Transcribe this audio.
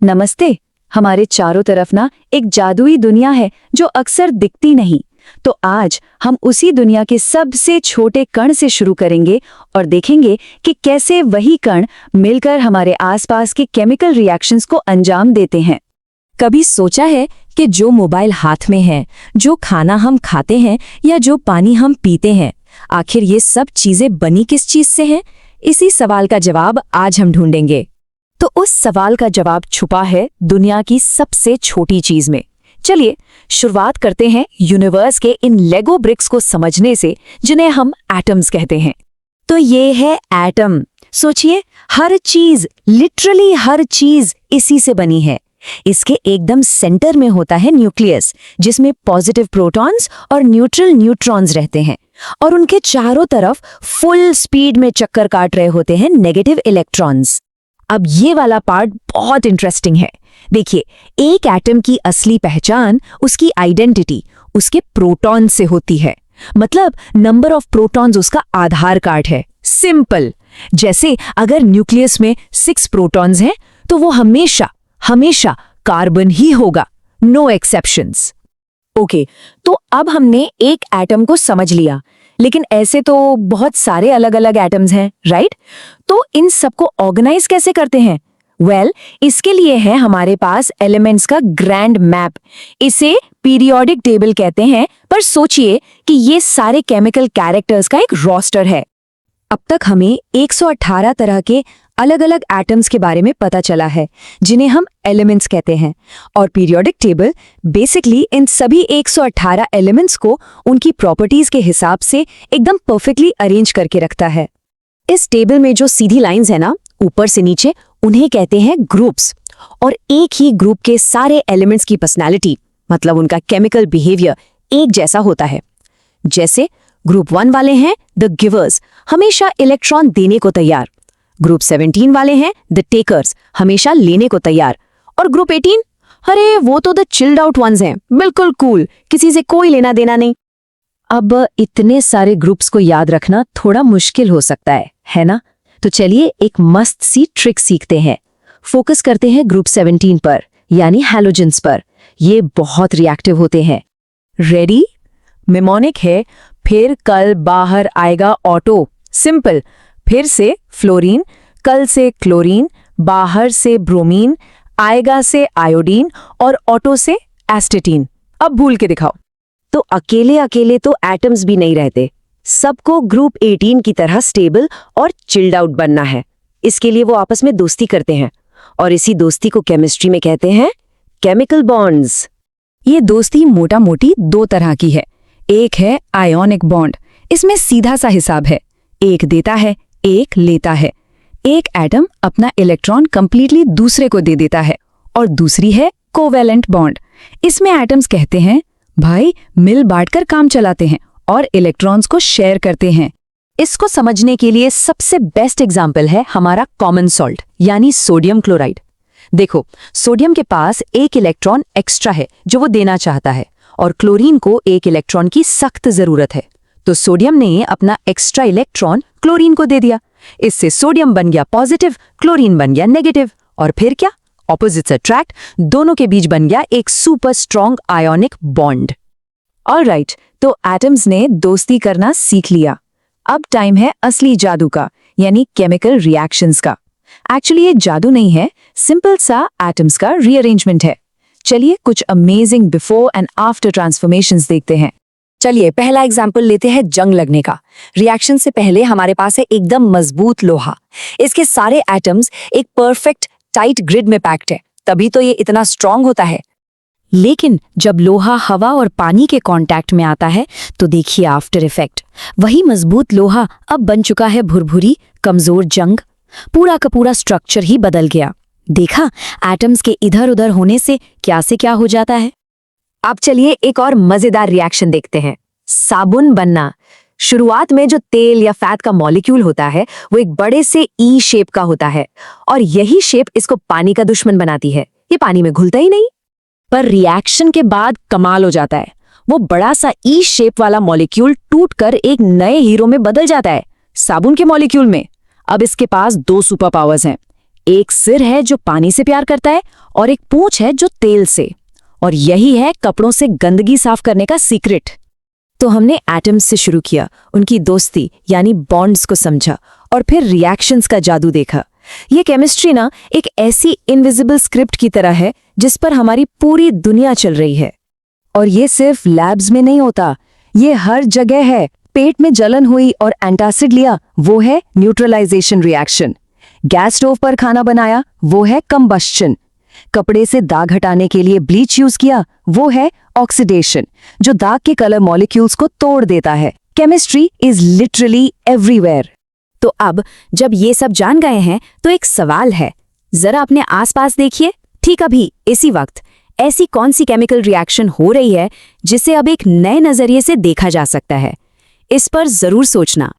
नमस्ते। हमारे चारों तरफ ना एक जादुई दुनिया है जो अक्सर दिखती नहीं। तो आज हम उसी दुनिया के सबसे छोटे कण से शुरू करेंगे और देखेंगे कि कैसे वही कण मिलकर हमारे आसपास के केमिकल रिएक्शंस को अंजाम देते हैं। कभी सोचा है कि जो मोबाइल हाथ में है, जो खाना हम खाते हैं या जो पानी हम पीते हैं, आखिर ये सब चीजें बनी किस चीज से हैं? इसी सवाल का जवाब आज हम ढूंढेंगे। तो उस सवाल का जवाब छुपा है दुनिया की सबसे छोटी चीज में। चलिए शुरुआत करते हैं यूनिवर्स के इन लेगो ब्रिक्स को समझने से, जिन्हें हम एटम्स कहते हैं। तो ये है एटम। सोचिए, हर चीज, लिटरली हर चीज इसी से बनी है। इसके एकदम सेंटर में होता है न्यूक्लियस, जिसमें पॉजिटिव प्रोटॉन्स और न्यूट्रल न्यूट्रॉन्स रहते हैं, और उनके चारों तरफ फुल स्पीड में चक्कर काट रहे होते हैं नेगेटिव इलेक्ट्रॉन्स। अब ये वाला पार्ट बहुत इंटरेस्टिंग है। देखिए, एक एटम की असली पहचान, उसकी आइडेंटिटी, उसके प्रोटॉन से होती है। मतलब नंबर ऑफ प्रोटॉन्स उसका आधार कार्ड है। सिंपल। जैसे अगर न्यूक्लियस में 6 प्रोटॉन्स हैं, तो वो हमेशा हमेशा कार्बन ही होगा, नो एक्सेप्शंस। ओके, तो अब हमने एक एटम को समझ लिया, लेकिन ऐसे तो बहुत सारे अलग अलग एटम्स हैं, राइट? तो इन सबको ऑर्गेनाइज कैसे करते हैं? इसके लिए है हमारे पास एलिमेंट्स का ग्रैंड मैप। इसे पीरियोडिक टेबल कहते हैं। पर सोचिए कि ये सारे केमिकल कैरेक्टर्स का एक रोस्टर है। अब तक हमें 118 तरह के अलग अलग एटम्स के बारे में पता चला है, जिन्हें हम एलिमेंट्स कहते हैं। और पीरियोडिक टेबल बेसिकली इन सभी 118 एलिमेंट्स को उनकी प्रॉपर्टीज के हिसाब से एकदम परफेक्टली अरेंज करके रखता है। इस टेबल में जो सीधी लाइंस है ना, ऊपर से नीचे, उन्हें कहते हैं ग्रुप्स। और एक ही ग्रुप के सारे एलिमेंट्स की पर्सनैलिटी, मतलब उनका केमिकल बिहेवियर, एक जैसा होता है। जैसे ग्रुप 1 वाले हैं द गिवर्स, हमेशा इलेक्ट्रॉन देने को तैयार। ग्रुप 17 वाले हैं द टेकर्स, हमेशा लेने को तैयार। और ग्रुप 18, अरे वो तो द चिल्ड आउट वंस हैं, बिल्कुल कूल, किसी से कोई लेना देना नहीं। अब इतने सारे ग्रुप्स को याद रखना थोड़ा मुश्किल हो सकता है ना? तो चलिए एक मस्त सी ट्रिक सीखते हैं। फोकस करते हैं ग्रुप 17 पर, यानी हैलोजेंस पर। ये बहुत रिएक्टिव होते हैं। रेडी? मेमोनिक है, फिर कल बाहर आएगा ऑटो। सिंपल। फिर से फ्लोरीन, कल से क्लोरीन, बाहर से ब्रोमीन, आएगा से आयोडीन और ऑटो से एस्टेटीन। अब भूल के दिखाओ। तो अकेले अकेले तो एटम्स भी नहीं रहते, सबको ग्रुप 18 की तरह स्टेबल और चिल्ड आउट बनना है। इसके लिए वो आपस में दोस्ती करते हैं, और इसी दोस्ती को केमिस्ट्री में कहते हैं केमिकल बॉन्ड्स। ये दोस्ती मोटा मोटी 2 तरह की है। एक है आयोनिक बॉन्ड, इसमें सीधा सा हिसाब है, एक देता है, एक लेता है। एक एटम अपना इलेक्ट्रॉन कंप्लीटली दूसरे को दे देता है। और दूसरी है कोवेलेंट बॉन्ड। इसमें एटम्स कहते हैं भाई मिल बांटकर काम चलाते हैं और इलेक्ट्रॉन्स को शेयर करते हैं। इसको समझने के लिए सबसे बेस्ट एग्जाम्पल है हमारा कॉमन सॉल्ट, यानी सोडियम क्लोराइड। देखो, सोडियम के पास एक इलेक्ट्रॉन एक्स्ट्रा है जो वो देना चाहता है, और क्लोरीन को एक इलेक्ट्रॉन की सख्त जरूरत है। तो सोडियम ने अपना एक्स्ट्रा इलेक्ट्रॉन क्लोरीन को दे दिया। इससे सोडियम बन गया पॉजिटिव, क्लोरीन बन गया नेगेटिव। और फिर क्या? ऑपोजिट्स अट्रैक्ट, दोनों के बीच बन गया एक super strong ionic bond. Alright, तो एटम्स ने दोस्ती करना सीख लिया। अब टाइम है असली जादू का, यानी केमिकल रिएक्शंस का। एक्चुअली ये जादू नहीं है, सिंपल सा एटम्स का रीअरेंजमेंट है। चलिए कुछ amazing before and after transformations देखते हैं। चलिए पहला एग्जाम्पल लेते हैं जंग लगने का। रिएक्शन से पहले हमारे पास है एकदम मजबूत लोहा। इसके सारे एटम्स एक परफेक्ट टाइट ग्रिड में पैक्ड है, तभी तो ये इतना स्ट्रांग होता है। लेकिन जब लोहा हवा और पानी के कांटेक्ट में आता है, तो देखिए आफ्टर इफेक्ट। वही मजबूत लोहा अब बन चुका है भुरभुरी, कमजोर जंग। पूरा का पूरा स्ट्रक्चर ही बदल गया। देखा, एटम्स के इधर उधर होने से क्या हो जाता है। अब चलिए एक और मजेदार रिएक्शन देखते हैं, साबुन बनना। शुरुआत में जो तेल या फैट का मॉलिक्यूल होता है, वो एक बड़े से ई शेप का होता है, और यही शेप इसको पानी का दुश्मन बनाती है। ये पानी में घुलता ही नहीं। पर रिएक्शन के बाद कमाल हो जाता है। वो बड़ा सा ई शेप वाला मॉलिक्यूल टूटकर एक नए हीरो में बदल जाता है, साबुन के मॉलिक्यूल में। अब इसके पास 2 सुपर पावर्स हैं। एक सिर है जो पानी से प्यार करता है और एक पूंछ है जो तेल से। और यही है कपड़ों से गंदगी साफ करने का सीक्रेट। तो हमने एटम्स से शुरू किया, उनकी दोस्ती यानी बॉन्ड्स को समझा और फिर रिएक्शंस का जादू देखा। ये केमिस्ट्री ना एक ऐसी इनविजिबल स्क्रिप्ट की तरह है जिस पर हमारी पूरी दुनिया चल रही है। और ये सिर्फ लैब्स में नहीं होता, ये हर जगह है। पेट में जलन हुई और एंटासिड लिया, वो है न्यूट्रलाइजेशन रिएक्शन। गैस स्टोव पर खाना बनाया, वो है कंबस्शन। कपड़े से दाग हटाने के लिए ब्लीच यूज किया, वो है ऑक्सीडेशन, जो दाग के कलर मॉलिक्यूल्स को तोड़ देता है। Chemistry is literally everywhere. तो अब जब ये सब जान गए हैं तो एक सवाल है, जरा अपने आसपास देखिए। ठीक अभी इसी वक्त ऐसी कौन सी केमिकल रिएक्शन हो रही है जिसे अब एक नए नजरिए से देखा जा सकता है? इस पर जरूर सोचना।